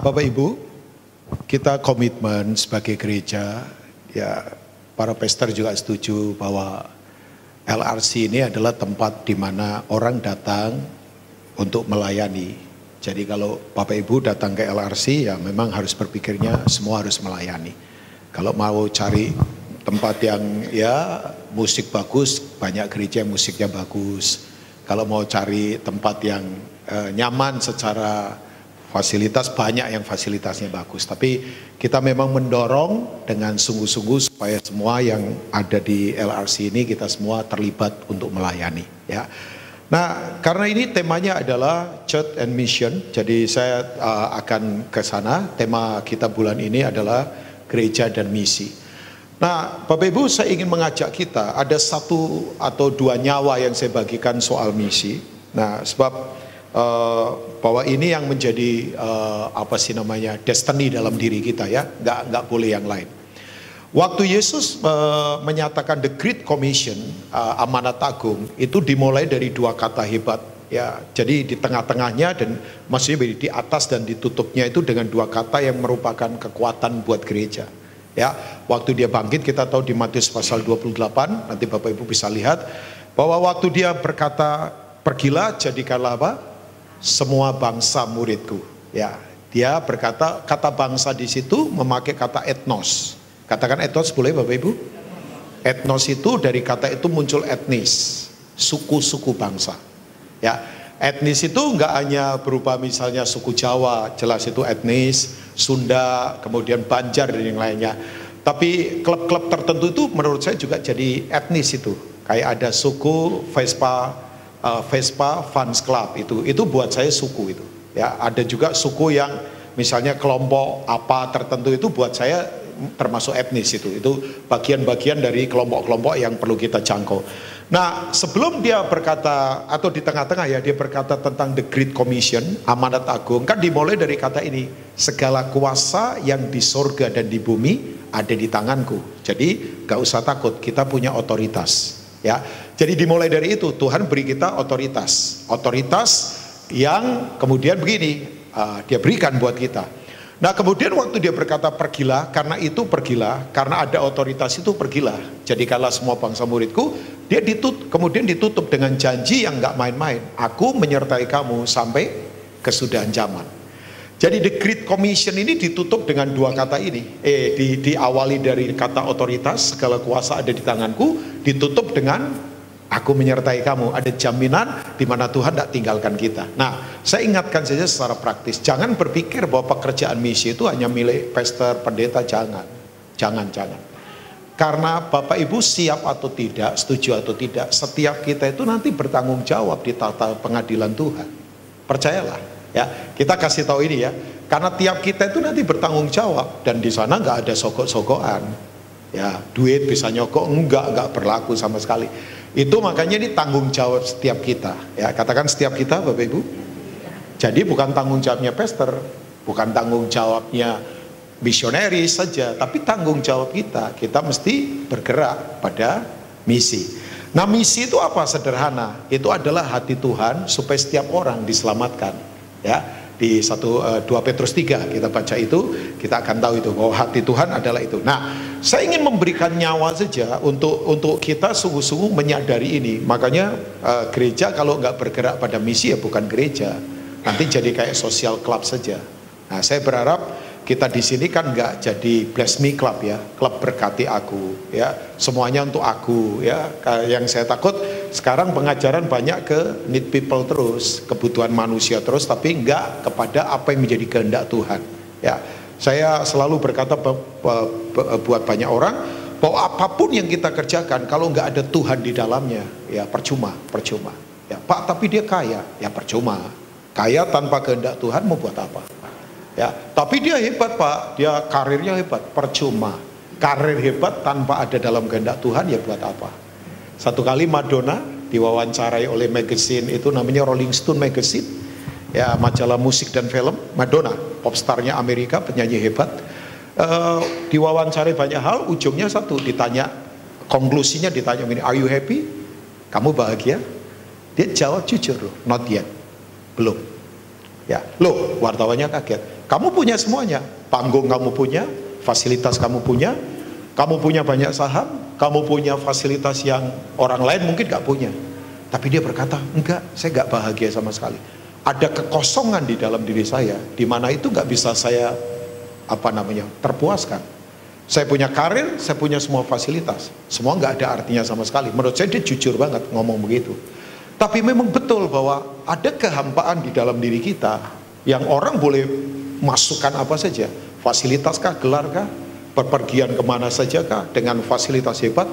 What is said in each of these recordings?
Bapak Ibu, kita komitmen sebagai gereja, ya para pastor juga setuju bahwa LRC ini adalah tempat di mana orang datang untuk melayani. Jadi kalau Bapak Ibu datang ke LRC, ya memang harus berpikirnya semua harus melayani. Kalau mau cari tempat yang ya musik bagus, banyak gereja yang musiknya bagus. Kalau mau cari tempat yang nyaman secara fasilitas, banyak yang fasilitasnya bagus. Tapi kita memang mendorong dengan sungguh-sungguh supaya semua yang ada di LRC ini kita semua terlibat untuk melayani. Ya. Nah, karena ini temanya adalah Church and Mission, jadi saya akan ke sana. Tema kita bulan ini adalah gereja dan misi. Nah, Bapak Ibu, saya ingin mengajak kita, ada satu atau dua nyawa yang saya bagikan soal misi. Nah, sebab bahwa ini yang menjadi destiny dalam diri kita, ya, nggak boleh yang lain. Waktu Yesus menyatakan the Great Commission, amanat agung, itu dimulai dari dua kata hebat, ya. Jadi di tengah-tengahnya dan maksudnya di atas dan ditutupnya itu dengan dua kata yang merupakan kekuatan buat gereja. Ya, waktu dia bangkit kita tahu di Matius pasal 28, nanti Bapak Ibu bisa lihat bahwa waktu dia berkata pergilah jadikanlah apa? Semua bangsa muridku. Ya, dia berkata kata bangsa di situ memakai kata etnos. Katakan etnos boleh Bapak Ibu? Etnos itu dari kata itu muncul etnis, suku-suku bangsa. Ya, etnis itu enggak hanya berupa misalnya suku Jawa, jelas itu etnis, Sunda, kemudian Banjar dan yang lainnya. Tapi klub-klub tertentu itu menurut saya juga jadi etnis itu. Kayak ada suku Vespa Fans Club itu buat saya suku itu. Ya, ada juga suku yang misalnya kelompok apa tertentu itu buat saya termasuk etnis itu. Itu bagian-bagian dari kelompok-kelompok yang perlu kita jangkau. Nah, sebelum dia berkata atau di tengah-tengah ya dia berkata tentang the Great Commission, amanat agung, kan dimulai dari kata ini, segala kuasa yang di sorga dan di bumi ada di tanganku. Jadi gak usah takut, kita punya otoritas. Ya, jadi dimulai dari itu Tuhan beri kita otoritas yang kemudian begini dia berikan buat kita. Nah kemudian waktu dia berkata pergilah, karena itu pergilah, karena ada otoritas itu pergilah. Jadi kalau semua bangsa muridku, dia kemudian ditutup dengan janji yang nggak main-main. Aku menyertai kamu sampai kesudahan zaman. Jadi the Great Commission ini ditutup dengan dua kata ini. Diawali dari kata otoritas, segala kuasa ada di tanganku, ditutup dengan aku menyertai kamu. Ada jaminan di mana Tuhan tidak tinggalkan kita. Nah, saya ingatkan saja secara praktis, jangan berpikir bahwa pekerjaan misi itu hanya milik pastor, pendeta, jangan. Karena Bapak Ibu siap atau tidak, setuju atau tidak, setiap kita itu nanti bertanggung jawab di tata pengadilan Tuhan. Percayalah. Ya, kita kasih tahu ini ya, karena tiap kita itu nanti bertanggung jawab dan di sana nggak ada sogok-sogokan, ya duit bisa nyokok nggak berlaku sama sekali. Itu makanya ini tanggung jawab setiap kita, ya katakan setiap kita Bapak Ibu. Jadi bukan tanggung jawabnya pastor, bukan tanggung jawabnya misionaris saja, tapi tanggung jawab kita. Kita mesti bergerak pada misi. Nah misi itu apa? Sederhana, itu adalah hati Tuhan supaya setiap orang diselamatkan. Ya, di 2 Petrus 3 kita baca itu, kita akan tahu itu bahwa hati Tuhan adalah itu. Nah, saya ingin memberikan nyawa saja untuk kita sungguh-sungguh menyadari ini. Makanya gereja kalau nggak bergerak pada misi ya bukan gereja. Nanti jadi kayak social club saja. Nah, saya berharap kita di sini kan nggak jadi bless me club ya, klub berkati aku ya, semuanya untuk aku ya. Yang saya takut sekarang pengajaran banyak ke need people terus, kebutuhan manusia terus, tapi nggak kepada apa yang menjadi kehendak Tuhan ya. Saya selalu berkata buat banyak orang bahwa apapun yang kita kerjakan kalau nggak ada Tuhan di dalamnya ya percuma ya. Pak tapi dia kaya ya, percuma. Kaya tanpa kehendak Tuhan mau buat apa ya? Tapi dia hebat Pak, dia karirnya hebat, percuma. Karir hebat tanpa ada dalam kehendak Tuhan ya buat apa? Satu kali Madonna diwawancarai oleh magazine itu namanya Rolling Stone Magazine, ya majalah musik dan film. Madonna, popstarnya Amerika, penyanyi hebat, diwawancarai banyak hal, ujungnya satu, ditanya, konklusinya ditanya begini, are you happy? Kamu bahagia? Dia jawab jujur loh, not yet, belum. Ya, loh, wartawannya kaget. Kamu punya semuanya, panggung kamu punya, fasilitas kamu punya banyak saham, kamu punya fasilitas yang orang lain mungkin gak punya. Tapi dia berkata, enggak, saya gak bahagia sama sekali. Ada kekosongan di dalam diri saya, di mana itu gak bisa saya terpuaskan. Saya punya karir, saya punya semua fasilitas, semua gak ada artinya sama sekali. Menurut saya dia jujur banget ngomong begitu. Tapi memang betul bahwa ada kehampaan di dalam diri kita yang orang boleh masukkan apa saja, fasilitas kah, gelar kah, berpergian kemana saja kah, dengan fasilitas hebat,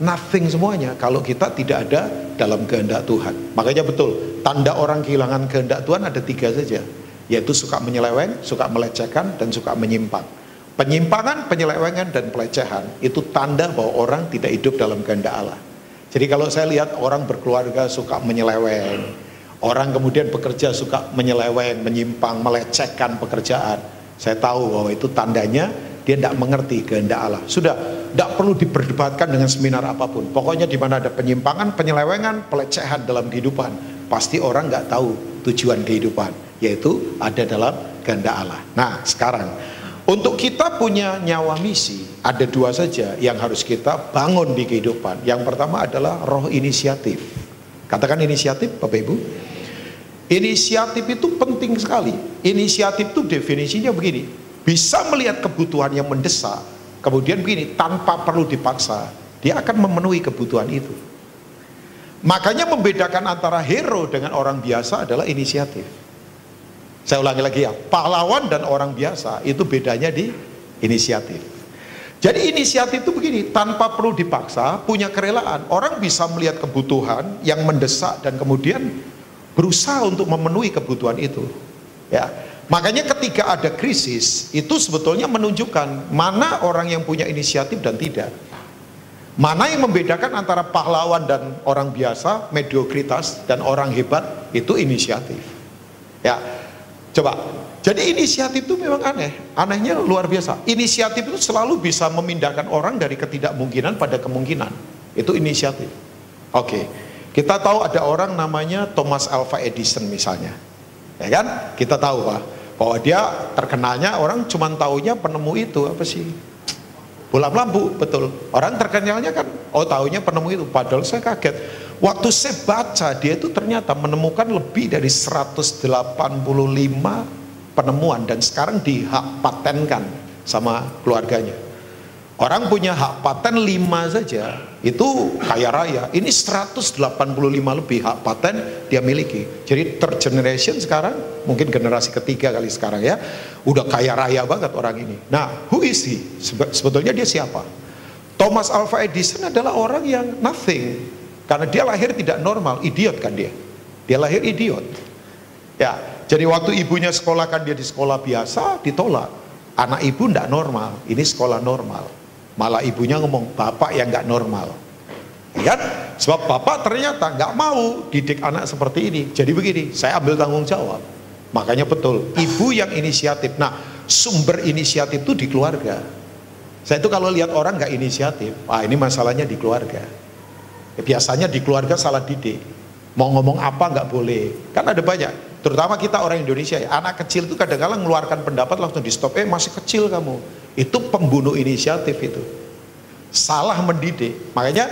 nothing semuanya kalau kita tidak ada dalam kehendak Tuhan. Makanya betul, tanda orang kehilangan kehendak Tuhan ada 3 saja, yaitu suka menyeleweng, suka melecehkan, dan suka menyimpang. Penyimpangan, penyelewengan, dan pelecehan itu tanda bahwa orang tidak hidup dalam kehendak Allah. Jadi kalau saya lihat orang berkeluarga suka menyeleweng, orang kemudian bekerja suka menyeleweng, menyimpang, melecehkan pekerjaan, saya tahu bahwa itu tandanya dia tidak mengerti kehendak Allah. Sudah, tidak perlu diperdebatkan dengan seminar apapun. Pokoknya di mana ada penyimpangan, penyelewengan, pelecehan dalam kehidupan, pasti orang nggak tahu tujuan kehidupan, yaitu ada dalam kehendak Allah. Nah, sekarang untuk kita punya nyawa misi, ada 2 saja yang harus kita bangun di kehidupan. Yang pertama adalah roh inisiatif. Katakan inisiatif, Bapak Ibu. Inisiatif itu penting sekali. Inisiatif itu definisinya begini, bisa melihat kebutuhan yang mendesak, kemudian begini, tanpa perlu dipaksa, dia akan memenuhi kebutuhan itu. Makanya membedakan antara hero dengan orang biasa adalah inisiatif. Saya ulangi lagi ya, pahlawan dan orang biasa itu bedanya di inisiatif. Jadi inisiatif itu begini, tanpa perlu dipaksa, punya kerelaan. Orang bisa melihat kebutuhan yang mendesak dan kemudian berusaha untuk memenuhi kebutuhan itu. Ya, makanya ketika ada krisis, itu sebetulnya menunjukkan mana orang yang punya inisiatif dan tidak. Mana yang membedakan antara pahlawan dan orang biasa, mediokritas dan orang hebat, itu inisiatif. Ya, coba, jadi inisiatif itu memang aneh, anehnya luar biasa. Inisiatif itu selalu bisa memindahkan orang dari ketidakmungkinan pada kemungkinan. Itu inisiatif. Oke, kita tahu ada orang namanya Thomas Alva Edison misalnya, ya kan? Kita tahu bahwa dia terkenalnya orang cuma taunya penemu itu apa sih? Bola lampu, betul. Orang terkenalnya kan, taunya penemu itu. Padahal saya kaget. Waktu saya baca, dia itu ternyata menemukan lebih dari 185 penemuan dan sekarang dihak patenkan sama keluarganya. Orang punya hak paten 5 saja, itu kaya raya. Ini 185 lebih hak paten dia miliki. Jadi third generation sekarang, mungkin generasi ketiga kali sekarang ya, udah kaya raya banget orang ini. Nah, who is he? Sebetulnya dia siapa? Thomas Alva Edison adalah orang yang nothing. Karena dia lahir tidak normal, idiot kan dia. Dia lahir idiot. Ya, jadi waktu ibunya sekolahkan dia di sekolah biasa, ditolak. Anak ibu tidak normal, ini sekolah normal. Malah ibunya ngomong, bapak yang nggak normal. Ya kan? Sebab bapak ternyata nggak mau didik anak seperti ini. Jadi begini, saya ambil tanggung jawab. Makanya betul, ibu yang inisiatif. Nah, sumber inisiatif itu di keluarga. Saya itu kalau lihat orang nggak inisiatif, ini masalahnya di keluarga. Biasanya di keluarga salah didik, mau ngomong apa nggak boleh, kan ada banyak, terutama kita orang Indonesia ya, anak kecil itu kadang-kadang mengeluarkan pendapat langsung di stop, masih kecil kamu, itu pembunuh inisiatif itu, salah mendidik. Makanya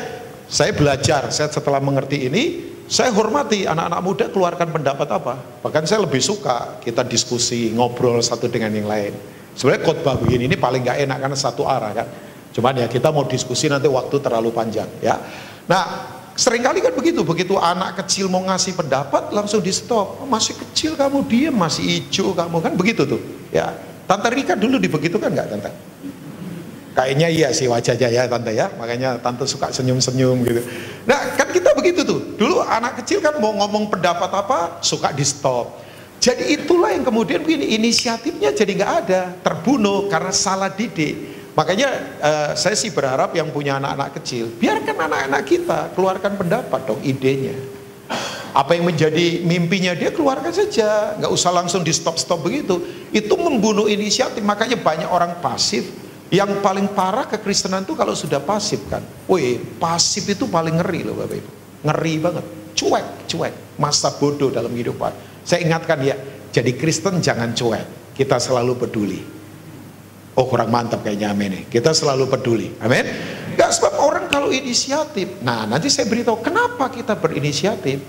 saya belajar, saya setelah mengerti ini, saya hormati anak-anak muda keluarkan pendapat apa, bahkan saya lebih suka kita diskusi, ngobrol satu dengan yang lain. Sebenarnya khotbah begini ini paling nggak enak karena satu arah kan, cuman ya kita mau diskusi nanti waktu terlalu panjang ya. Nah, seringkali kan begitu anak kecil mau ngasih pendapat langsung di stop. Masih kecil kamu, diem, masih hijau kamu, kan begitu tuh ya. Tante Rika dulu dibegitukan nggak Tante? Kayaknya iya sih wajahnya ya Tante ya, makanya Tante suka senyum-senyum gitu. Nah kan kita begitu tuh, dulu anak kecil kan mau ngomong pendapat apa suka di stop. Jadi itulah yang kemudian begini, inisiatifnya jadi nggak ada, terbunuh karena salah didik. Makanya saya sih berharap yang punya anak-anak kecil, biarkan anak-anak kita keluarkan pendapat dong, idenya. Apa yang menjadi mimpinya dia keluarkan saja, nggak usah langsung di stop-stop begitu. Itu membunuh inisiatif. Makanya banyak orang pasif. Yang paling parah kekristenan itu kalau sudah pasif kan. Wih, pasif itu paling ngeri loh Bapak Ibu. Ngeri banget, cuek, masa bodoh dalam kehidupan. Saya ingatkan ya, jadi Kristen jangan cuek. kita selalu peduli. Oh, kurang mantap kayaknya, amin nih. Kita selalu peduli, amin. Gak, sebab orang kalau inisiatif. Nah, nanti saya beritahu kenapa kita berinisiatif.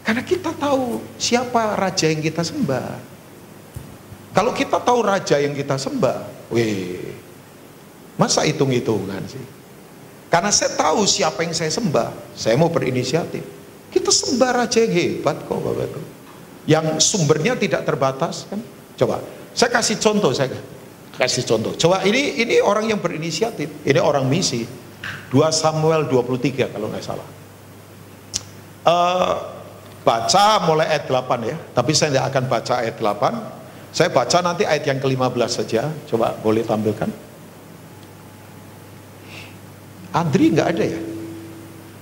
Karena kita tahu siapa raja yang kita sembah. Kalau kita tahu raja yang kita sembah, weh, masa hitung-hitungan sih? Karena saya tahu siapa yang saya sembah, saya mau berinisiatif. Kita sembah raja yang hebat kok, Bapak Ibu. Yang sumbernya tidak terbatas kan? Coba, saya kasih contoh, Coba ini orang yang berinisiatif, ini orang misi. 2 Samuel 23 kalau nggak salah. Baca mulai ayat 8 ya, tapi saya tidak akan baca ayat 8. Saya baca nanti ayat yang ke-15 saja. Coba boleh tampilkan. Andri nggak ada ya?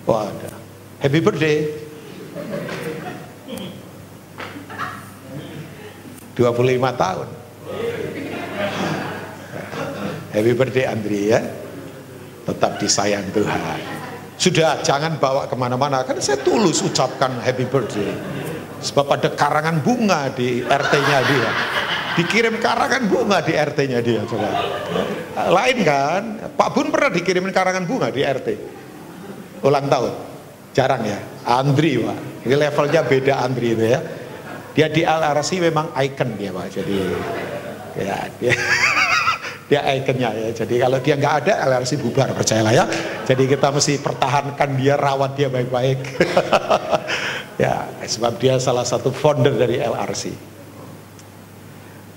Oh ada. Happy birthday. 25 tahun. Happy birthday Andri ya. Tetap disayang Tuhan. Sudah, jangan bawa kemana-mana. Kan saya tulus ucapkan happy birthday. Sebab ada karangan bunga di RT-nya dia. Dikirim karangan bunga di RT-nya dia. Coba. Lain kan? Pak Bun pernah dikirimin karangan bunga di RT. Ulang tahun. Jarang ya. Andri Pak. Ini levelnya beda Andri itu ya. Dia di LRC memang icon dia Pak. Jadi ya dia ikonnya ya. Jadi kalau dia nggak ada, LRC bubar, percayalah ya. Jadi kita mesti pertahankan dia, rawat dia baik-baik. Ya, sebab dia salah satu founder dari LRC.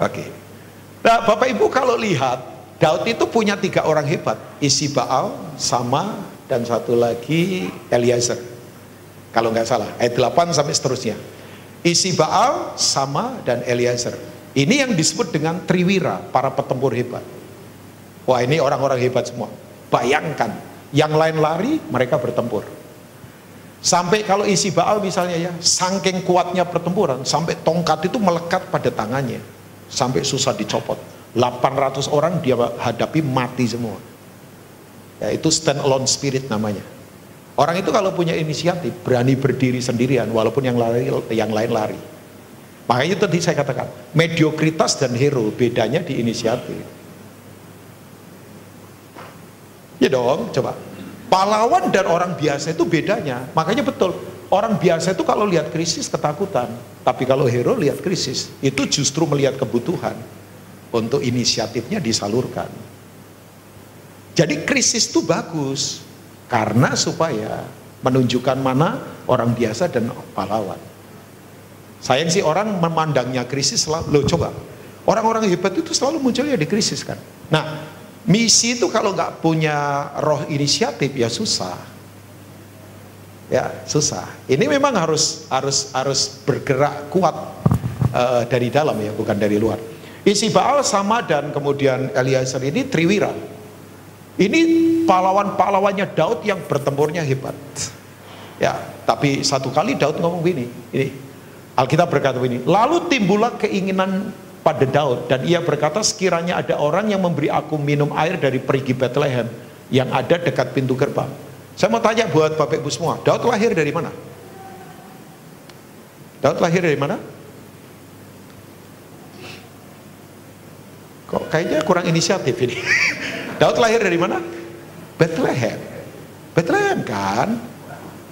Oke. Nah, Bapak Ibu kalau lihat, Daud itu punya 3 orang hebat, Isi-Baal, Sama, dan satu lagi Eliezer. Kalau nggak salah, ayat 8 sampai seterusnya. Isi-Baal, Sama, dan Eliezer. Ini yang disebut dengan triwira, para petempur hebat. Wah, ini orang-orang hebat semua. Bayangkan, yang lain lari, mereka bertempur. Sampai kalau Isi-Baal misalnya ya, saking kuatnya pertempuran, sampai tongkat itu melekat pada tangannya, sampai susah dicopot. 800 orang dia hadapi mati semua. Ya, itu stand alone spirit namanya. Orang itu kalau punya inisiatif, berani berdiri sendirian, walaupun yang lain lari. Makanya tadi saya katakan, mediokritas dan hero bedanya di inisiatif. Ya dong, coba. Pahlawan dan orang biasa itu bedanya. Makanya betul, orang biasa itu kalau lihat krisis ketakutan, tapi kalau hero lihat krisis, itu justru melihat kebutuhan untuk inisiatifnya disalurkan. Jadi krisis itu bagus karena supaya menunjukkan mana orang biasa dan pahlawan. Sayang sih orang memandangnya krisis selalu, loh coba, orang-orang hebat itu selalu munculnya di krisis kan. Nah, misi itu kalau nggak punya roh inisiatif ya susah. Ya, susah. Ini memang harus bergerak kuat dari dalam ya, bukan dari luar. Isi-Baal Sama dan kemudian Eliezer ini triwira. Ini pahlawan-pahlawannya Daud yang bertempurnya hebat. Ya, tapi satu kali Daud ngomong begini, ini Alkitab berkata begini, lalu timbullah keinginan pada Daud dan ia berkata, sekiranya ada orang yang memberi aku minum air dari perigi Bethlehem yang ada dekat pintu gerbang. Saya mau tanya buat Bapak Ibu semua, Daud lahir dari mana? Daud lahir dari mana? Kok kayaknya kurang inisiatif ini. Daud lahir dari mana? Bethlehem. Bethlehem kan?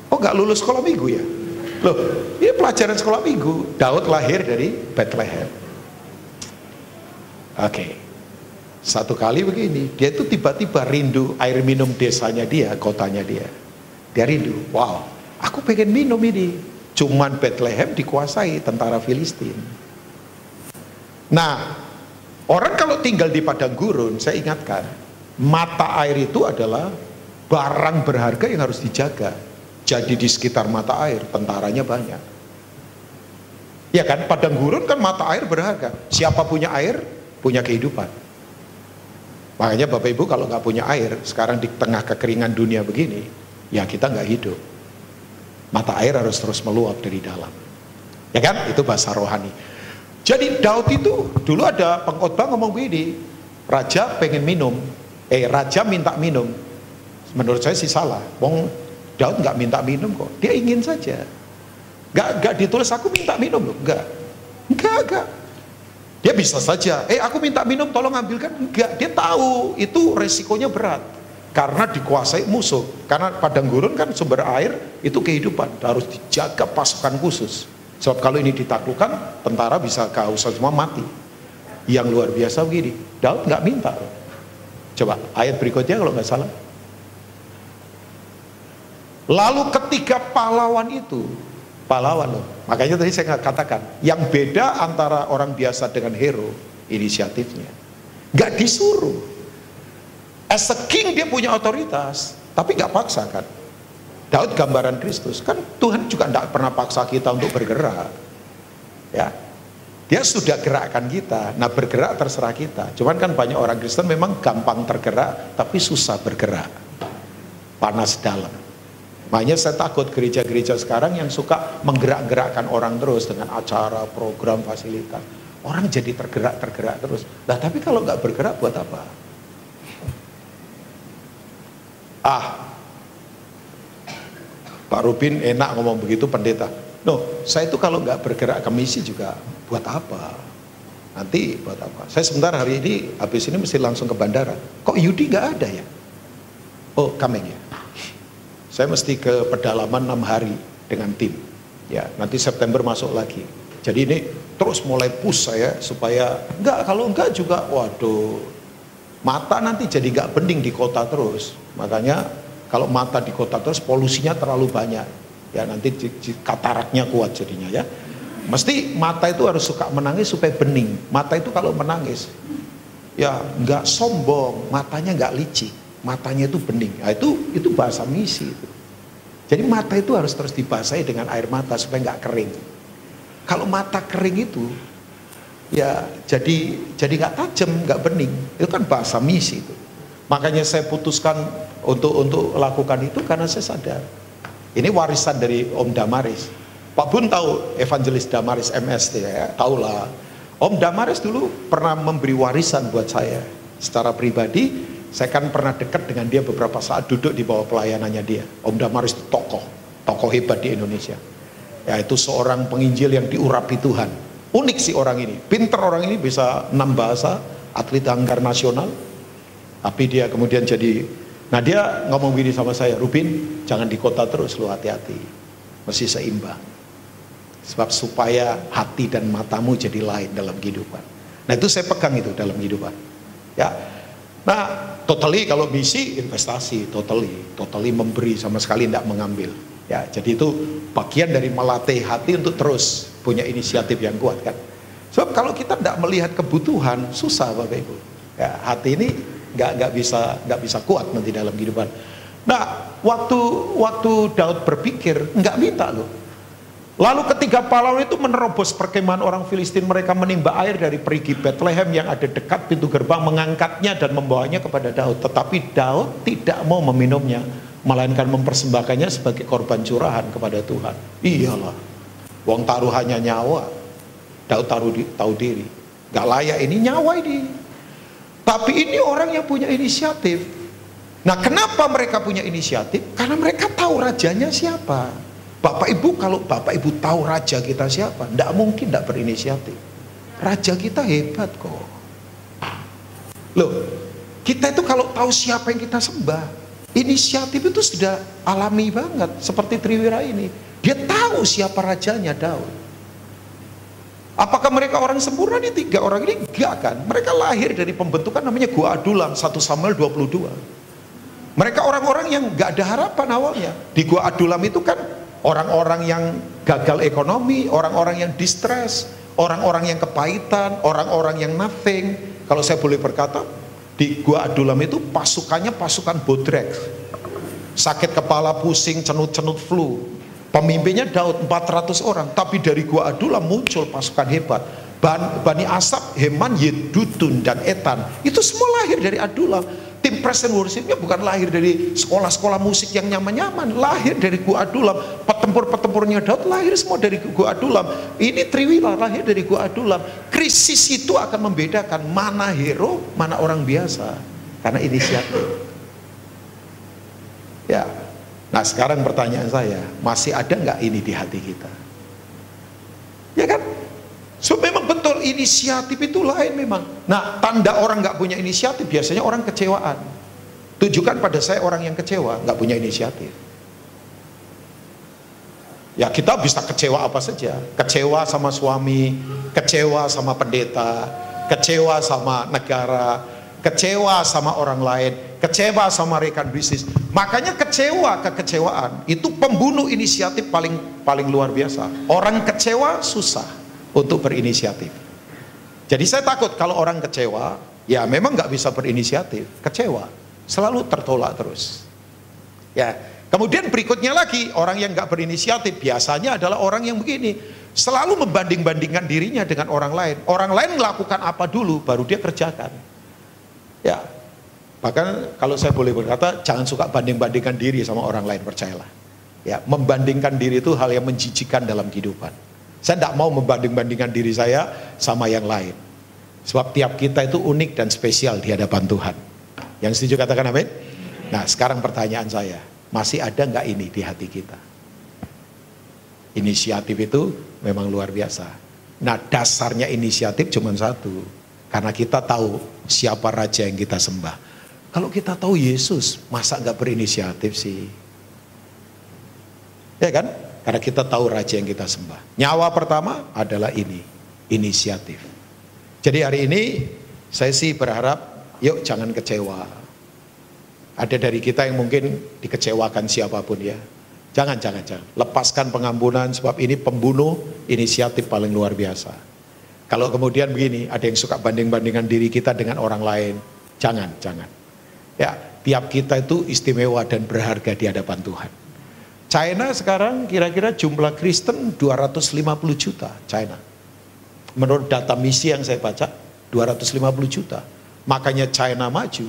Oh, nggak lulus sekolah minggu ya? Loh, ini pelajaran sekolah minggu. Daud lahir dari Bethlehem. Oke. Satu kali begini, dia itu tiba-tiba rindu air minum desanya dia, kotanya dia. Dia rindu, wow, aku pengen minum ini. Cuman Bethlehem dikuasai tentara Filistin. Nah, orang kalau tinggal di padang gurun, saya ingatkan, mata air itu adalah barang berharga yang harus dijaga. Jadi di sekitar mata air, tentaranya banyak. Ya kan, padang gurun kan mata air berharga. Siapa punya air, punya kehidupan. Makanya Bapak Ibu kalau nggak punya air, sekarang di tengah kekeringan dunia begini, ya kita nggak hidup. Mata air harus terus meluap dari dalam. Ya kan, itu bahasa rohani. Jadi Daud itu dulu ada pengkhotbah ngomong begini, raja pengen minum, raja minta minum. Menurut saya sih salah. Wong Daud nggak minta minum kok, dia ingin saja. Nggak ditulis aku minta minum loh, nggak. Dia bisa saja, aku minta minum tolong ambilkan. Enggak, dia tahu itu resikonya berat. Karena dikuasai musuh. Karena padang gurun kan sumber air itu kehidupan, harus dijaga pasukan khusus. Sebab kalau ini ditaklukkan, tentara bisa kehausan semua mati. Yang luar biasa begini, Daud nggak minta. Coba ayat berikutnya kalau nggak salah. Lalu ketiga pahlawan itu, pahlawan loh. Makanya tadi saya katakan, yang beda antara orang biasa dengan hero, inisiatifnya. Nggak disuruh. As a king dia punya otoritas, tapi nggak paksa kan. Daud gambaran Kristus, kan Tuhan juga nggak pernah paksa kita untuk bergerak. Ya, dia sudah gerakkan kita. Nah, bergerak terserah kita. Cuman kan banyak orang Kristen memang gampang tergerak, tapi susah bergerak. Panas dalam. Makanya saya takut gereja-gereja sekarang yang suka menggerak-gerakkan orang terus dengan acara, program, fasilitas. Orang jadi tergerak terus. Nah, tapi kalau nggak bergerak buat apa? Pak Rubin enak ngomong begitu pendeta. No, saya itu kalau nggak bergerak ke misi juga buat apa? Nanti buat apa? Saya sebentar hari ini habis ini mesti langsung ke bandara. Kok Yudi nggak ada ya? Oh, coming ya. Saya mesti ke pedalaman 6 hari dengan tim. Ya, nanti September masuk lagi. Jadi ini terus mulai push saya supaya kalau enggak juga, waduh, mata nanti jadi nggak bening di kota terus. Makanya kalau mata di kota terus polusinya terlalu banyak. Ya nanti kataraknya kuat jadinya ya. Mesti mata itu harus suka menangis supaya bening. Mata itu kalau menangis, ya nggak sombong, matanya nggak licik. Matanya itu bening. Nah, itu bahasa misi itu. Jadi mata itu harus terus dibasahi dengan air mata supaya nggak kering. Kalau mata kering itu ya jadi nggak tajam, nggak bening. Itu kan bahasa misi itu. Makanya saya putuskan untuk lakukan itu karena saya sadar ini warisan dari Om Damaris. Pak Bun tahu evangelis Damaris MST ya, tahulah. Om Damaris dulu pernah memberi warisan buat saya secara pribadi. Saya kan pernah dekat dengan dia beberapa saat duduk di bawah pelayanannya dia. Om Damaris itu tokoh hebat di Indonesia. Ya itu seorang penginjil yang diurapi Tuhan. Unik sih orang ini, pinter orang ini, bisa 6 bahasa, atlet anggar nasional. Tapi dia kemudian jadi, nah dia ngomong gini sama saya, Rubin jangan di kota terus, lu hati-hati, mesti seimbang. Sebab supaya hati dan matamu jadi lain dalam kehidupan. Nah itu saya pegang itu dalam kehidupan. Ya. Nah, totally kalau misi investasi, totally memberi, sama sekali tidak mengambil. Ya, jadi itu bagian dari melatih hati untuk terus punya inisiatif yang kuat kan. Sebab kalau kita tidak melihat kebutuhan, susah Bapak Ibu. Ya, hati ini nggak bisa kuat nanti dalam kehidupan. Nah, waktu Daud berpikir nggak minta loh. Lalu ketiga pahlawan itu menerobos perkemahan orang Filistin. Mereka menimba air dari perigi Bethlehem yang ada dekat pintu gerbang, mengangkatnya dan membawanya kepada Daud. Tetapi Daud tidak mau meminumnya, melainkan mempersembahkannya sebagai korban curahan kepada Tuhan. Iyalah, wong taruhannya nyawa. Daud tahu diri, gak layak ini nyawa ini. Tapi ini orang yang punya inisiatif. Nah, kenapa mereka punya inisiatif? Karena mereka tahu rajanya siapa. Bapak Ibu, kalau Bapak Ibu tahu raja kita siapa, tidak mungkin tidak berinisiatif. Raja kita hebat kok. Loh, kita itu kalau tahu siapa yang kita sembah, inisiatif itu sudah alami banget. Seperti Triwira ini, dia tahu siapa rajanya, Daud. Apakah mereka orang sempurna? Ini 3 orang ini enggak kan. Mereka lahir dari pembentukan namanya Gua Adulam, 1 Samuel 22. Mereka orang-orang yang gak ada harapan awalnya. Di Gua Adulam itu kan orang-orang yang gagal ekonomi, orang-orang yang distress, orang-orang yang kepahitan, orang-orang yang nothing. Kalau saya boleh berkata, di Gua Adulam itu pasukannya pasukan bodrek, sakit kepala, pusing, cenut-cenut flu. Pemimpinnya Daud 400 orang, tapi dari Gua Adulam muncul pasukan hebat. Bani Asap, Heman, Yedutun, dan Etan, itu semua lahir dari Adulam. Tim praise and worshipnya bukan lahir dari sekolah-sekolah musik yang nyaman-nyaman, lahir dari Gua Adulam. Petempur-petempurnya Daud lahir semua dari Gua Adulam. Ini Triwila lahir dari Gua Adulam. Krisis itu akan membedakan mana hero, mana orang biasa, karena inisiatif. Ya, nah sekarang pertanyaan saya, masih ada nggak ini di hati kita? Ya kan? So memang betul inisiatif itu lain memang. Nah, tanda orang nggak punya inisiatif biasanya orang kecewaan. Tunjukkan pada saya orang yang kecewa, nggak punya inisiatif. Ya kita bisa kecewa apa saja. Kecewa sama suami, kecewa sama pendeta, kecewa sama negara, kecewa sama orang lain, kecewa sama rekan bisnis. Makanya kekecewaan itu pembunuh inisiatif paling luar biasa. Orang kecewa susah untuk berinisiatif. Jadi saya takut kalau orang kecewa, ya memang nggak bisa berinisiatif. Kecewa, selalu tertolak terus. Ya, kemudian berikutnya lagi, orang yang nggak berinisiatif biasanya adalah orang yang begini, selalu membanding-bandingkan dirinya dengan orang lain. Orang lain melakukan apa dulu, baru dia kerjakan. Ya, bahkan kalau saya boleh berkata, jangan suka banding-bandingkan diri sama orang lain, percayalah. Ya, membandingkan diri itu hal yang menjijikan dalam kehidupan. Saya tidak mau membanding-bandingkan diri saya sama yang lain. Sebab tiap kita itu unik dan spesial di hadapan Tuhan. Yang setuju katakan amin? Nah, sekarang pertanyaan saya, masih ada nggak ini di hati kita? Inisiatif itu memang luar biasa. Nah, dasarnya inisiatif cuma satu. Karena kita tahu siapa raja yang kita sembah. Kalau kita tahu Yesus, masa nggak berinisiatif sih? Ya kan? Karena kita tahu raja yang kita sembah. Nyawa pertama adalah ini, inisiatif. Jadi hari ini saya sih berharap, yuk jangan kecewa. Ada dari kita yang mungkin dikecewakan siapapun ya. Jangan. Lepaskan pengampunan sebab ini pembunuh inisiatif paling luar biasa. Kalau kemudian begini, ada yang suka banding-bandingkan diri kita dengan orang lain. Jangan. Ya, tiap kita itu istimewa dan berharga di hadapan Tuhan. China sekarang kira-kira jumlah Kristen 250 juta, China. Menurut data misi yang saya baca, 250 juta. Makanya China maju.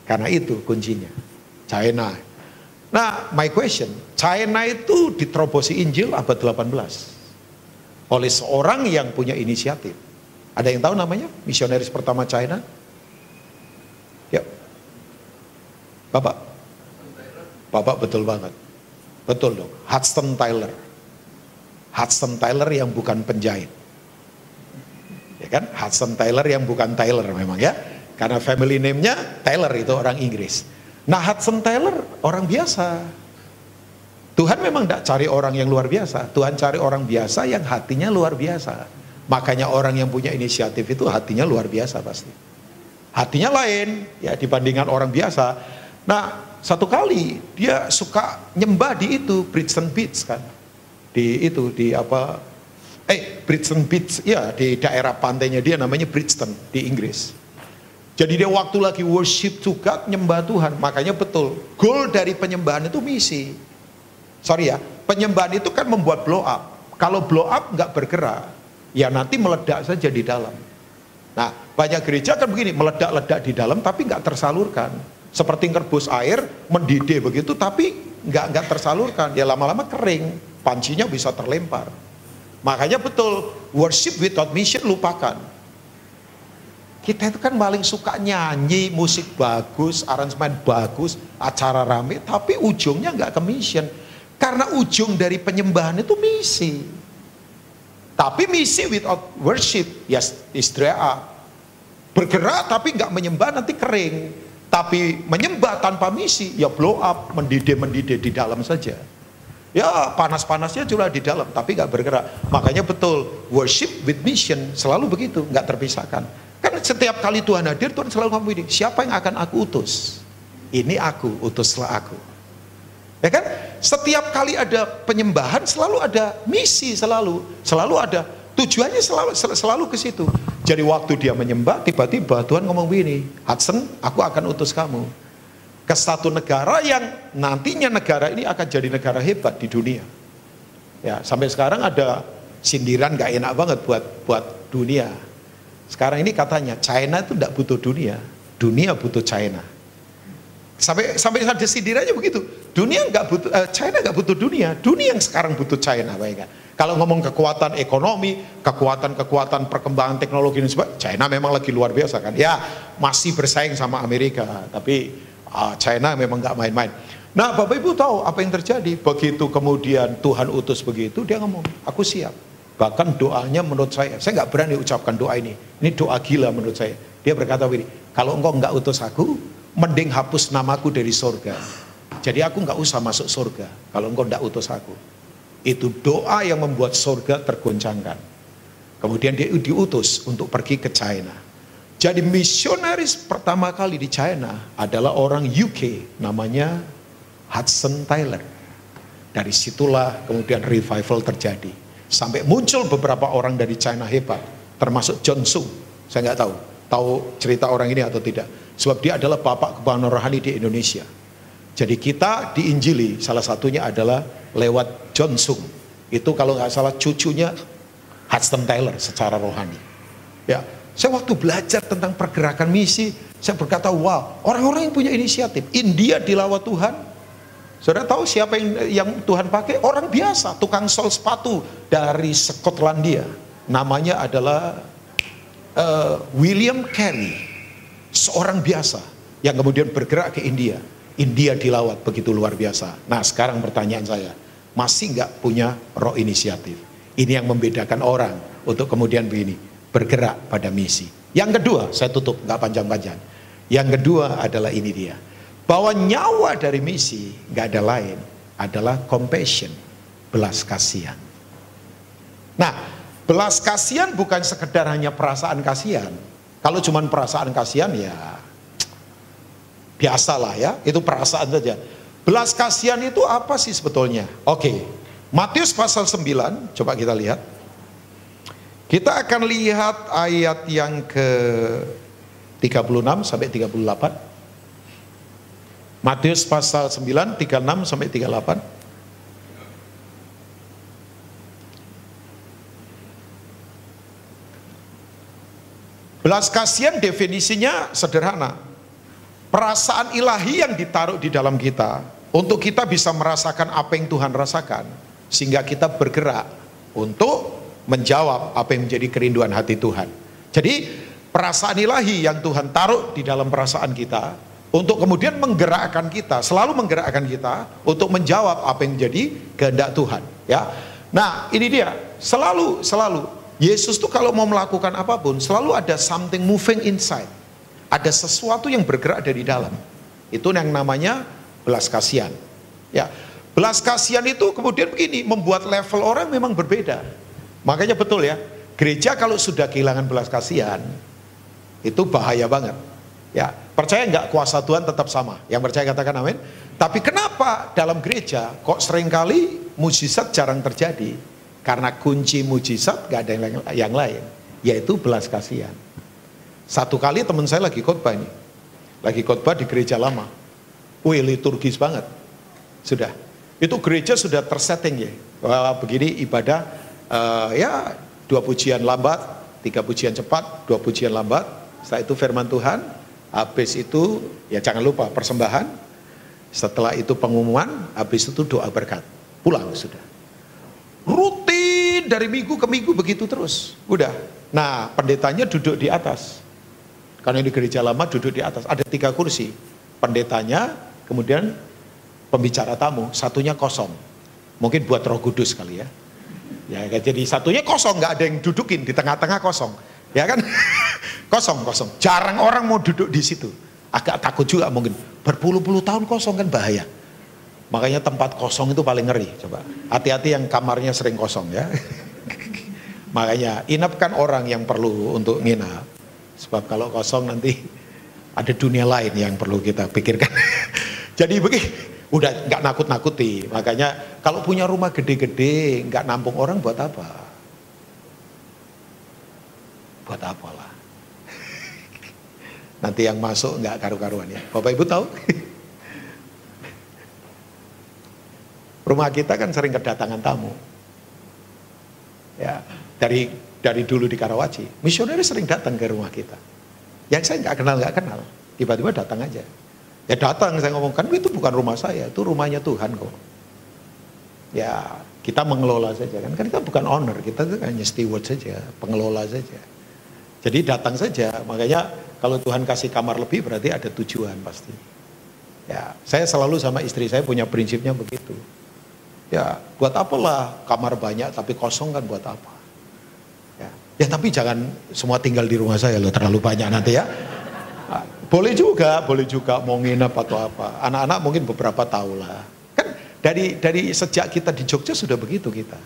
Karena itu kuncinya, China. Nah, my question, China itu diterobosi Injil abad 18 oleh seorang yang punya inisiatif. Ada yang tahu namanya? Misionaris pertama China? Ya, Bapak betul banget. Betul dong, Hudson Taylor. Hudson Taylor yang bukan penjahit. Ya kan? Hudson Taylor yang bukan Taylor memang ya. Karena family name-nya Taylor, itu orang Inggris. Nah, Hudson Taylor orang biasa. Tuhan memang tidak cari orang yang luar biasa. Tuhan cari orang biasa yang hatinya luar biasa. Makanya orang yang punya inisiatif itu hatinya luar biasa pasti. Hatinya lain ya dibandingkan orang biasa. Nah, satu kali dia suka nyembah di itu Brixton Beach kan, Brixton Beach ya, di daerah pantainya dia namanya Brixton di Inggris. Jadi dia waktu lagi worship to God, nyembah Tuhan. Makanya betul, goal dari penyembahan itu misi. Penyembahan itu kan membuat blow up. Kalau blow up nggak bergerak, ya nanti meledak saja di dalam. Nah, banyak gereja kan begini, meledak-ledak di dalam tapi nggak tersalurkan. Seperti ngerebus air, mendidih begitu, tapi nggak tersalurkan. Ya lama-lama kering, pancinya bisa terlempar. Makanya betul, worship without mission lupakan. Kita itu kan paling suka nyanyi, musik bagus, aransemen bagus, acara rame, tapi ujungnya nggak ke mission. Karena ujung dari penyembahan itu misi. Tapi misi without worship, yes, is dry up. Bergerak tapi nggak menyembah nanti kering. Tapi menyembah tanpa misi, ya blow up, mendidih di dalam saja. Ya panas-panasnya cuma di dalam, tapi nggak bergerak. Makanya betul, worship with mission selalu begitu, nggak terpisahkan. Kan setiap kali Tuhan hadir, Tuhan selalu ngomong ini, siapa yang akan aku utus? Ini aku, utuslah aku. Ya kan? Setiap kali ada penyembahan selalu ada misi, selalu ada. Tujuannya selalu ke situ. Jadi waktu dia menyembah, tiba-tiba Tuhan ngomong begini, Hudson, aku akan utus kamu ke satu negara yang nantinya negara ini akan jadi negara hebat di dunia. Ya, sampai sekarang ada sindiran gak enak banget buat dunia. Sekarang ini katanya China itu tidak butuh dunia, dunia butuh China. Sampai ada sindirannya begitu. China nggak butuh dunia yang sekarang butuh China, baik kan? Kalau ngomong kekuatan ekonomi, kekuatan perkembangan teknologi dan sebagainya, China memang lagi luar biasa kan? Ya masih bersaing sama Amerika, tapi China memang nggak main-main. Nah, Bapak Ibu tahu apa yang terjadi? Begitu kemudian Tuhan utus begitu, dia ngomong, aku siap. Bahkan doanya menurut saya nggak berani ucapkan doa ini. Ini doa gila menurut saya. Dia berkata begini, kalau engkau nggak utus aku, mending hapus namaku dari surga. Jadi aku nggak usah masuk surga kalau engkau nggak utus aku. Itu doa yang membuat surga tergoncangkan. Kemudian dia diutus untuk pergi ke China. Jadi misionaris pertama kali di China adalah orang UK, namanya Hudson Taylor. Dari situlah kemudian revival terjadi. Sampai muncul beberapa orang dari China hebat, termasuk John Sung. Saya nggak tahu cerita orang ini atau tidak. Sebab dia adalah bapak kebanggaan rohani di Indonesia. Jadi kita diinjili, salah satunya adalah lewat John Sung. Itu kalau nggak salah cucunya Hudson Taylor secara rohani. Ya, saya waktu belajar tentang pergerakan misi, saya berkata, wow, orang-orang yang punya inisiatif. India dilawat Tuhan. Saudara tahu siapa yang Tuhan pakai? Orang biasa, tukang sol sepatu dari Skotlandia. Namanya adalah William Carey. Seorang biasa yang kemudian bergerak ke India. India dilawat begitu luar biasa. Nah sekarang pertanyaan saya, masih nggak punya roh inisiatif? Ini yang membedakan orang untuk kemudian begini, bergerak pada misi. Yang kedua, saya tutup, nggak panjang-panjang. Yang kedua adalah ini dia. Bahwa nyawa dari misi nggak ada lain, adalah compassion, belas kasihan. Nah, belas kasihan bukan sekedar hanya perasaan kasihan. Kalau cuma perasaan kasihan ya biasalah ya, itu perasaan saja. Belas kasihan itu apa sih sebetulnya? Oke, Matius pasal 9, coba kita lihat. Kita akan lihat ayat yang ke 36 sampai 38. Matius pasal 9, 36 sampai 38. Belas kasihan definisinya sederhana. Perasaan ilahi yang ditaruh di dalam kita untuk kita bisa merasakan apa yang Tuhan rasakan, sehingga kita bergerak untuk menjawab apa yang menjadi kerinduan hati Tuhan. Jadi perasaan ilahi yang Tuhan taruh di dalam perasaan kita untuk kemudian menggerakkan kita, selalu menggerakkan kita untuk menjawab apa yang menjadi kehendak Tuhan. Ya, nah ini dia, selalu Yesus tuh kalau mau melakukan apapun selalu ada something moving inside, ada sesuatu yang bergerak dari dalam. Itu yang namanya belas kasihan. Ya, belas kasihan itu kemudian begini, membuat level orang memang berbeda. Makanya betul ya, gereja kalau sudah kehilangan belas kasihan itu bahaya banget. Ya, percaya nggak kuasa Tuhan tetap sama? Yang percaya katakan amin. Tapi kenapa dalam gereja kok seringkali mujizat jarang terjadi? Karena kunci mujizat nggak ada yang lain, yaitu belas kasihan. Satu kali teman saya lagi khotbah ini, lagi khotbah di gereja lama. Wih, liturgis banget. Sudah, itu gereja sudah tersetting ya. Wah, begini ibadah, ya 2 pujian lambat, 3 pujian cepat, 2 pujian lambat. Setelah itu firman Tuhan. Habis itu ya jangan lupa persembahan. Setelah itu pengumuman, habis itu doa berkat. Pulang sudah. Rutin dari minggu ke minggu begitu terus. Udah. Nah, pendetanya duduk di atas. Karena di gereja lama duduk di atas. Ada 3 kursi. Pendetanya, kemudian pembicara tamu, satunya kosong. Mungkin buat Roh Kudus kali ya. Ya, jadi satunya kosong, nggak ada yang dudukin di tengah-tengah kosong. Ya kan? Kosong. Jarang orang mau duduk di situ. Agak takut juga mungkin. Berpuluh-puluh tahun kosong kan bahaya. Makanya tempat kosong itu paling ngeri. Coba hati-hati yang kamarnya sering kosong ya. Makanya inapkan orang yang perlu untuk nginap. Sebab kalau kosong nanti ada dunia lain yang perlu kita pikirkan. Jadi begini, udah nggak nakut-nakuti. Makanya kalau punya rumah gede-gede, nggak nampung orang buat apa? Buat apalah? Nanti yang masuk nggak karu-karuan ya. Bapak Ibu tahu? Rumah kita kan sering kedatangan tamu. Ya, dari dulu di Karawaci, misionaris sering datang ke rumah kita. Yang saya nggak kenal, tiba-tiba datang aja. Ya datang, saya ngomong, kan itu bukan rumah saya, itu rumahnya Tuhan kok. Ya kita mengelola saja kan kita bukan owner, kita itu hanya steward saja, pengelola saja. Jadi datang saja, makanya kalau Tuhan kasih kamar lebih berarti ada tujuan pasti. Ya, saya selalu sama istri saya punya prinsipnya begitu. Ya, buat apalah kamar banyak tapi kosong kan buat apa? Ya tapi jangan semua tinggal di rumah saya loh, terlalu banyak nanti ya. Boleh juga mau nginep atau apa. Anak-anak mungkin beberapa tahu lah. Kan dari sejak kita di Jogja sudah begitu kita.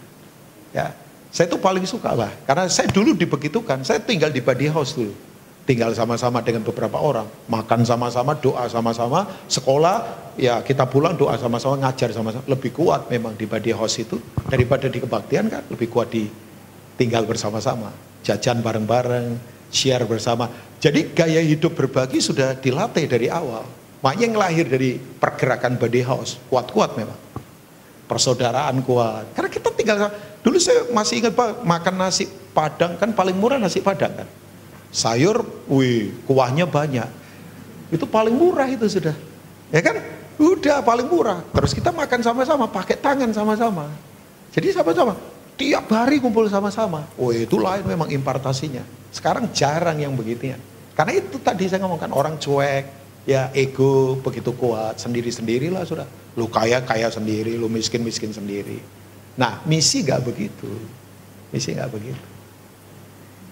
Ya, saya tuh paling suka lah. Karena saya dulu dibegitukan. Saya tinggal di body house dulu. Tinggal sama-sama dengan beberapa orang. Makan sama-sama, doa sama-sama. Sekolah, ya kita pulang doa sama-sama, ngajar sama-sama. Lebih kuat memang di body house itu. Daripada di kebaktian kan, lebih kuat di tinggal bersama-sama. Jajan bareng-bareng, share bersama. Jadi gaya hidup berbagi sudah dilatih dari awal. Makanya yang lahir dari pergerakan body house, kuat-kuat memang. Persaudaraan kuat. Karena kita tinggal, dulu saya masih ingat Pak, makan nasi Padang kan paling murah nasi Padang kan. Sayur, kuahnya banyak. Itu paling murah itu sudah. Ya kan? Udah paling murah. Terus kita makan sama-sama, pakai tangan sama-sama. Jadi sama-sama. Tiap hari kumpul sama-sama. Itu lain memang impartasinya. Sekarang jarang yang begitunya. Karena itu tadi saya ngomongkan orang cuek, ya ego begitu kuat, sendiri-sendirilah sudah. Lu kaya sendiri, lu miskin sendiri. Nah, misi gak begitu. Misi gak begitu.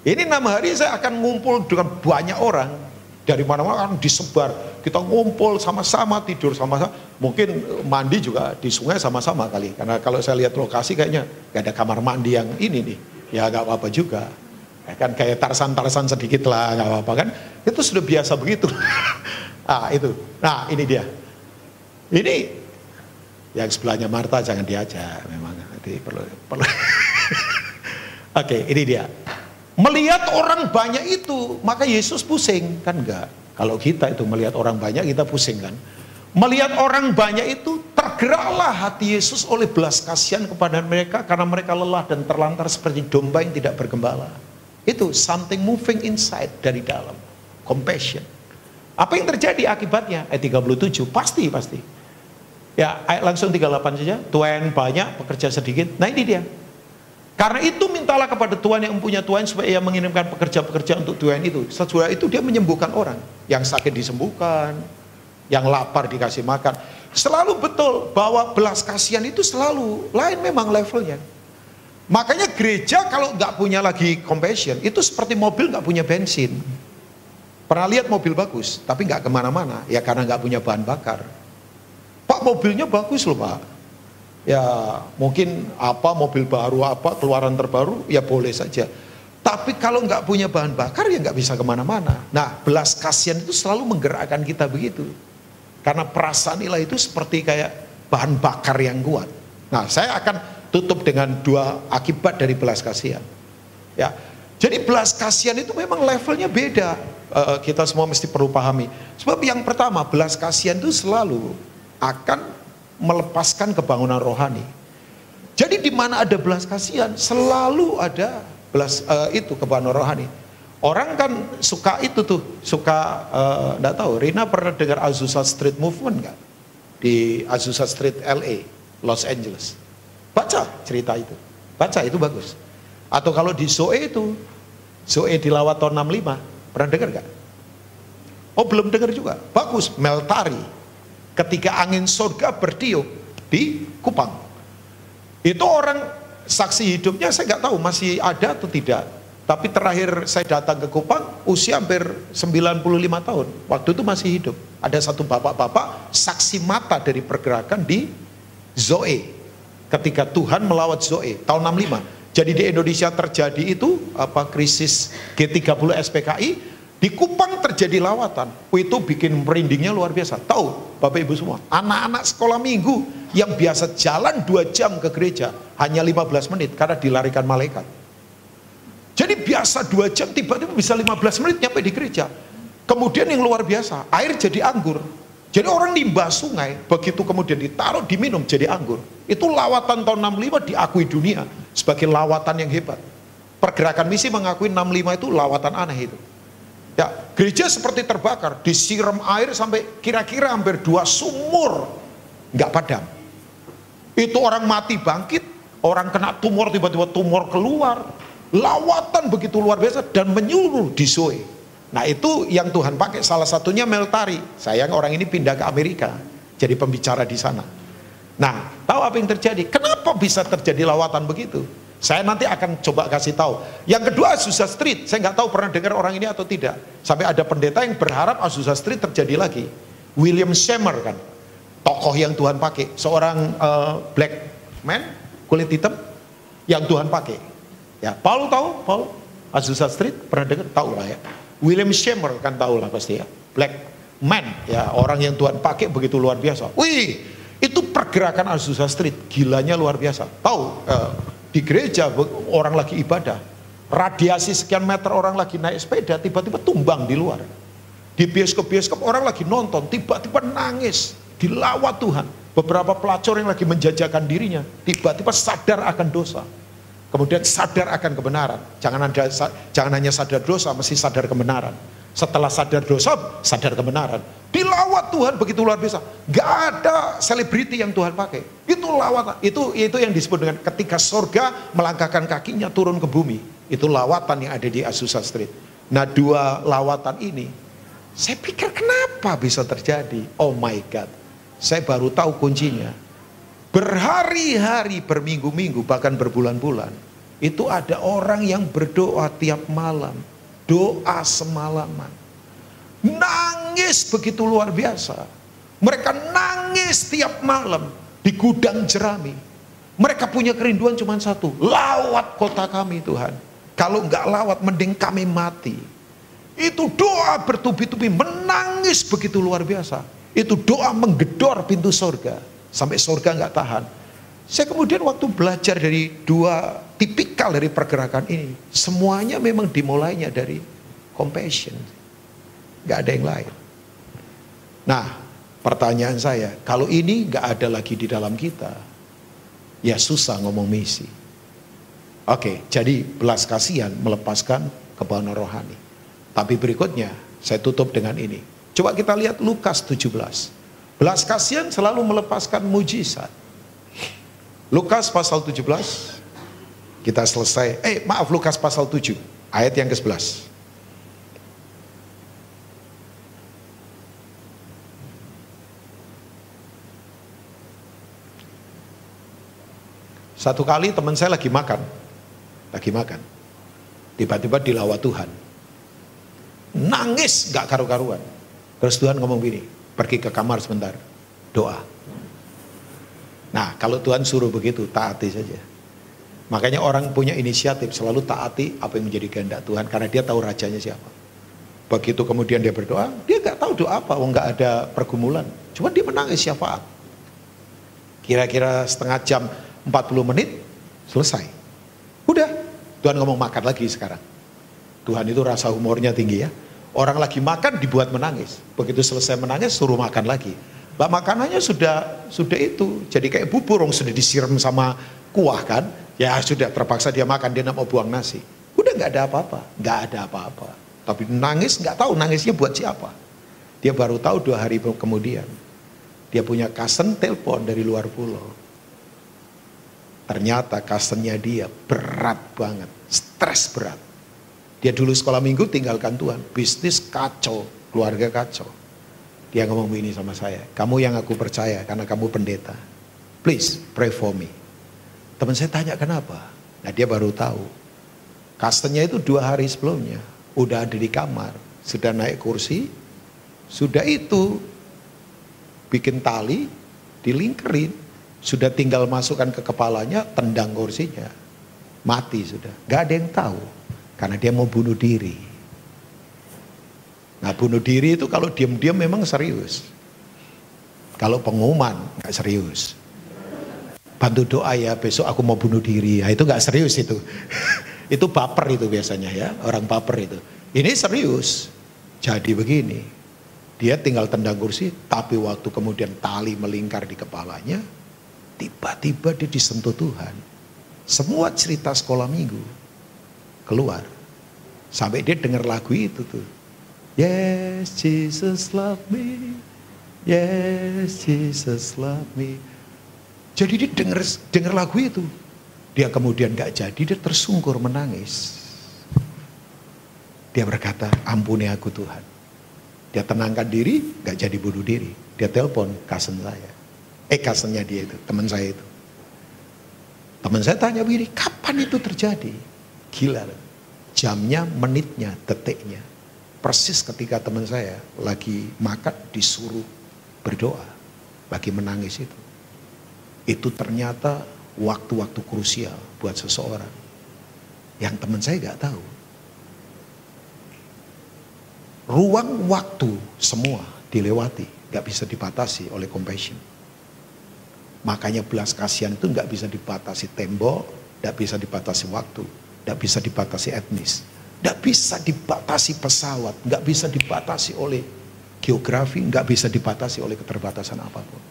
Ini 6 hari saya akan ngumpul dengan banyak orang. Dari mana-mana akan disebar. Kita ngumpul sama-sama, tidur sama-sama. Mungkin mandi juga di sungai sama-sama kali. Karena kalau saya lihat lokasi kayaknya gak ada kamar mandi yang ini nih. Ya gak apa-apa juga. Kan kayak tarsan-tarsan sedikit lah, gak apa-apa kan. Itu sudah biasa begitu. Itu. Nah ini dia. Ini yang sebelahnya Marta jangan diajak. Memang nanti perlu. Oke, ini dia. Melihat orang banyak itu, maka Yesus pusing, kan enggak. Kalau kita itu melihat orang banyak, kita pusing kan. Melihat orang banyak itu, tergeraklah hati Yesus oleh belas kasihan kepada mereka, karena mereka lelah dan terlantar seperti domba yang tidak bergembala. Itu something moving inside dari dalam. Compassion. Apa yang terjadi akibatnya? Ayat 37, pasti. Ya, ayat langsung 38 saja. Tuan banyak, pekerja sedikit. Nah ini dia. Karena itu mintalah kepada Tuhan yang mempunyai Tuhan supaya ia mengirimkan pekerja-pekerja untuk Tuhan itu. Sesudah itu dia menyembuhkan orang. Yang sakit disembuhkan, yang lapar dikasih makan. Selalu betul bahwa belas kasihan itu selalu lain memang levelnya. Makanya gereja kalau nggak punya lagi compassion, itu seperti mobil nggak punya bensin. Pernah lihat mobil bagus, tapi nggak kemana-mana. Ya karena nggak punya bahan bakar. Pak mobilnya bagus loh Pak. Ya mungkin mobil baru keluaran terbaru ya boleh saja. Tapi kalau nggak punya bahan bakar ya nggak bisa kemana-mana. Nah belas kasihan itu selalu menggerakkan kita begitu. Karena perasaan ilah itu seperti kayak bahan bakar yang kuat. Nah saya akan tutup dengan 2 akibat dari belas kasihan. Ya, jadi belas kasihan itu memang levelnya beda. Kita semua mesti perlu pahami. Sebab yang pertama belas kasihan itu selalu akan melepaskan kebangunan rohani. Jadi di mana ada belas kasihan selalu ada kebangunan rohani. Orang kan suka itu tuh, enggak tahu, Rina pernah dengar Azusa Street Movement enggak? Di Azusa Street LA, Los Angeles. Baca cerita itu. Baca itu bagus. Atau kalau di Zoe itu, Zoe di Lawat tahun 65, pernah dengar enggak? Oh, belum dengar juga. Bagus, Meltari. Ketika angin surga bertiup di Kupang. Itu orang saksi hidupnya saya nggak tahu masih ada atau tidak. Tapi terakhir saya datang ke Kupang usia hampir 95 tahun. Waktu itu masih hidup. Ada satu bapak-bapak saksi mata dari pergerakan di Zoe. Ketika Tuhan melawat Zoe tahun 65. Jadi di Indonesia terjadi itu krisis G30 SPKI. Di Kupang terjadi lawatan, itu bikin merindingnya luar biasa. Tahu Bapak Ibu semua, anak-anak sekolah minggu yang biasa jalan 2 jam ke gereja, hanya 15 menit karena dilarikan malaikat. Jadi biasa 2 jam, tiba-tiba bisa 15 menit nyampe di gereja. Kemudian yang luar biasa, air jadi anggur. Jadi orang limbah sungai, begitu kemudian ditaruh, diminum jadi anggur. Itu lawatan tahun 65 diakui dunia sebagai lawatan yang hebat. Pergerakan misi mengakui 65 itu lawatan aneh itu. Ya, gereja seperti terbakar, disiram air sampai kira-kira hampir 2 sumur, nggak padam. Itu orang mati bangkit, orang kena tumor tiba-tiba tumor keluar, lawatan begitu luar biasa dan menyeluruh di Zoe. Nah itu yang Tuhan pakai, salah satunya Meltari. Sayang orang ini pindah ke Amerika, jadi pembicara di sana. Nah tahu apa yang terjadi? Kenapa bisa terjadi lawatan begitu? Saya nanti akan coba kasih tahu. Yang kedua Azusa Street, saya nggak tahu pernah dengar orang ini atau tidak. Sampai ada pendeta yang berharap Azusa Street terjadi lagi. William Seymour kan, tokoh yang Tuhan pakai, seorang black man, kulit hitam, yang Tuhan pakai. Ya, Paul tahu, Paul Azusa Street pernah dengar, tahu lah ya. William Seymour kan tahu lah pasti ya, black man, ya orang yang Tuhan pakai begitu luar biasa. Wih, itu pergerakan Azusa Street, gilanya luar biasa. Tahu? Di gereja orang lagi ibadah, radiasi sekian meter orang lagi naik sepeda, tiba-tiba tumbang di luar. Di bioskop-bioskop orang lagi nonton, tiba-tiba nangis, dilawat Tuhan. Beberapa pelacur yang lagi menjajakan dirinya, tiba-tiba sadar akan dosa. Kemudian sadar akan kebenaran. Jangan hanya sadar dosa, mesti sadar kebenaran. Setelah sadar dosa, sadar kebenaran. Dilawat Tuhan begitu luar biasa. Gak ada selebriti yang Tuhan pakai. Itu lawatan. Itu yang disebut dengan ketika sorga melangkahkan kakinya turun ke bumi. Itu lawatan yang ada di Azusa Street. Nah, dua lawatan ini, saya pikir kenapa bisa terjadi? Oh my God. Saya baru tahu kuncinya. Berhari-hari, berminggu-minggu, bahkan berbulan-bulan. Itu ada orang yang berdoa tiap malam. Doa semalaman. Nangis begitu luar biasa. Mereka nangis tiap malam di gudang jerami. Mereka punya kerinduan cuma satu, lawat kota kami Tuhan. Kalau enggak lawat mending kami mati. Itu doa bertubi-tubi, menangis begitu luar biasa. Itu doa menggedor pintu sorga, sampai sorga enggak tahan. Saya kemudian waktu belajar dari dua tipikal dari pergerakan ini, semuanya memang dimulainya dari compassion. Gak ada yang lain. Nah, pertanyaan saya, kalau ini gak ada lagi di dalam kita, ya susah ngomong misi. Oke, jadi belas kasihan melepaskan kebahagiaan rohani. Tapi berikutnya, saya tutup dengan ini. Coba kita lihat Lukas 17. Belas kasihan selalu melepaskan mujizat. Lukas pasal 17, kita selesai. Lukas pasal 7, ayat yang ke-11. Satu kali teman saya lagi makan. Tiba-tiba dilawat Tuhan. Nangis gak karu-karuan. Terus Tuhan ngomong gini, pergi ke kamar sebentar, doa. Nah, kalau Tuhan suruh begitu, taati saja. Makanya orang punya inisiatif selalu taati apa yang menjadi kehendak Tuhan, karena dia tahu rajanya siapa. Begitu kemudian dia berdoa, dia gak tahu doa apa, nggak ada pergumulan. Cuma dia menangis syafaat. Kira-kira setengah jam, 40 menit, selesai. Udah, Tuhan ngomong makan lagi sekarang. Tuhan itu rasa humornya tinggi ya. Orang lagi makan dibuat menangis. Begitu selesai menangis, suruh makan lagi. Lah makanannya sudah itu, jadi kayak bubur, sudah disiram sama kuah kan. Ya sudah, terpaksa dia makan, dia nggak mau buang nasi. Udah nggak ada apa-apa. Tapi nangis, nggak tahu nangisnya buat siapa. Dia baru tahu 2 hari kemudian. Dia punya cousin telepon dari luar pulau. Ternyata cousinnya dia berat banget, stres berat. Dia dulu sekolah minggu tinggalkan Tuhan, bisnis kacau, keluarga kacau. Dia ngomong begini sama saya, kamu yang aku percaya karena kamu pendeta. Please pray for me. Teman saya tanya kenapa? Nah dia baru tahu. Cousinnya itu 2 hari sebelumnya udah ada di kamar, sudah naik kursi, sudah itu bikin tali, dilingkerin, sudah tinggal masukkan ke kepalanya, tendang kursinya, mati sudah. Gak ada yang tahu, karena dia mau bunuh diri. Nah bunuh diri itu kalau diam-diam memang serius. Kalau pengumuman gak serius. Bantu doa ya, besok aku mau bunuh diri. Nah, itu gak serius itu. Itu baper itu biasanya ya, orang baper itu. Ini serius. Jadi begini, dia tinggal tendang kursi, tapi waktu kemudian tali melingkar di kepalanya, tiba-tiba dia disentuh Tuhan. Semua cerita sekolah minggu keluar. Sampai dia dengar lagu itu tuh. Yes, Jesus love me. Yes, Jesus love me. Jadi dia dengar lagu itu. Dia kemudian gak jadi, dia tersungkur menangis. Dia berkata, ampuni aku Tuhan. Dia tenangkan diri, gak jadi bunuh diri. Dia telepon cousin saya. Cousinnya dia itu, teman saya itu. Teman saya tanya begini, kapan itu terjadi? Gila, jamnya, menitnya, detiknya. Persis ketika teman saya lagi makan disuruh berdoa, lagi menangis itu. Itu ternyata waktu-waktu krusial buat seseorang yang teman saya nggak tahu. Ruang waktu semua dilewati, nggak bisa dibatasi oleh compassion. Makanya belas kasihan itu nggak bisa dibatasi tembok, nggak bisa dibatasi waktu, nggak bisa dibatasi etnis, nggak bisa dibatasi pesawat, nggak bisa dibatasi oleh geografi, nggak bisa dibatasi oleh keterbatasan apapun.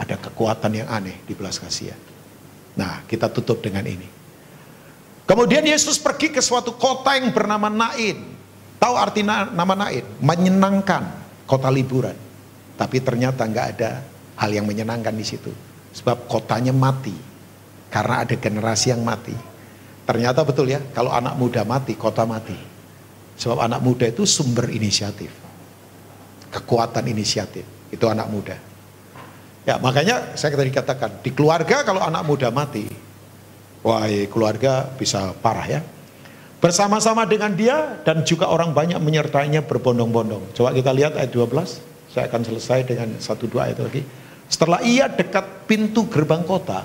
Ada kekuatan yang aneh di belas kasihan. Nah, kita tutup dengan ini. Kemudian Yesus pergi ke suatu kota yang bernama Nain. Tahu arti nama Nain? Menyenangkan, kota liburan. Tapi ternyata nggak ada hal yang menyenangkan di situ. Sebab kotanya mati. Karena ada generasi yang mati. Ternyata betul ya, kalau anak muda mati, kota mati. Sebab anak muda itu sumber inisiatif. Kekuatan inisiatif, itu anak muda. Ya makanya saya tadi katakan, di keluarga kalau anak muda mati, wah keluarga bisa parah ya. Bersama-sama dengan dia dan juga orang banyak menyertainya berbondong-bondong. Coba kita lihat ayat 12, saya akan selesai dengan 1-2 ayat lagi. Setelah ia dekat pintu gerbang kota,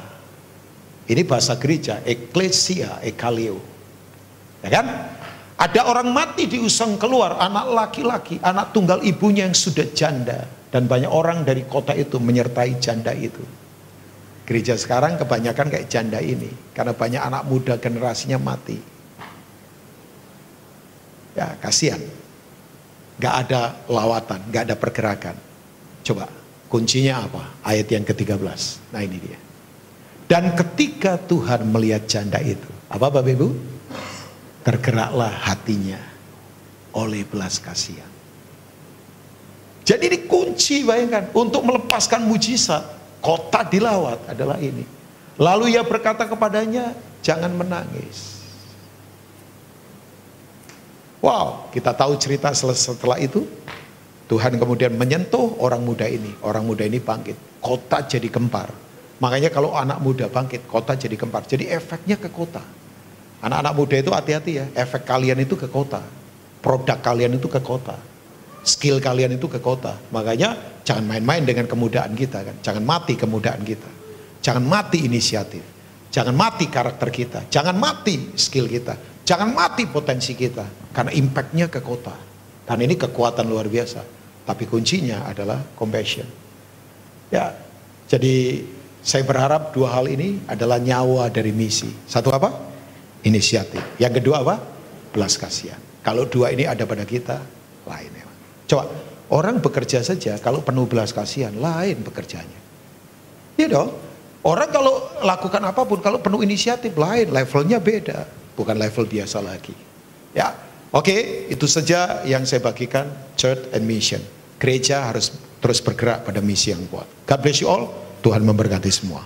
ini bahasa gereja, eklesia, ekaleo. Ya kan? Ada orang mati diusung keluar, anak laki-laki, anak tunggal ibunya yang sudah janda. Dan banyak orang dari kota itu menyertai janda itu. Gereja sekarang kebanyakan kayak janda ini. Karena banyak anak muda generasinya mati. Ya kasihan. Gak ada lawatan, gak ada pergerakan. Coba, kuncinya apa? Ayat yang ke-13. Nah ini dia. Dan ketika Tuhan melihat janda itu, apa Bapak Ibu? Tergeraklah hatinya oleh belas kasihan. Jadi ini kunci, bayangkan, untuk melepaskan mujizat, kota dilawat adalah ini. Lalu ia berkata kepadanya, jangan menangis. Wow, kita tahu cerita setelah itu, Tuhan kemudian menyentuh orang muda ini. Orang muda ini bangkit, kota jadi gempar. Makanya kalau anak muda bangkit, kota jadi gempar. Jadi efeknya ke kota. Anak-anak muda itu hati-hati ya, efek kalian itu ke kota. Produk kalian itu ke kota. Skill kalian itu ke kota. Makanya jangan main-main dengan kemudaan kita kan. Jangan mati kemudaan kita. Jangan mati inisiatif. Jangan mati karakter kita. Jangan mati skill kita. Jangan mati potensi kita. Karena impactnya ke kota. Dan ini kekuatan luar biasa. Tapi kuncinya adalah compassion. Ya, jadi saya berharap dua hal ini adalah nyawa dari misi. Satu apa? Inisiatif. Yang kedua apa? Belas kasihan. Kalau dua ini ada pada kita, lain ya. Coba, orang bekerja saja kalau penuh belas kasihan, lain bekerjanya. Iya dong. Orang kalau lakukan apapun, kalau penuh inisiatif, lain, levelnya beda. Bukan level biasa lagi. Ya, oke, itu saja yang saya bagikan, church and mission. Gereja harus terus bergerak pada misi yang kuat. God bless you all, Tuhan memberkati semua.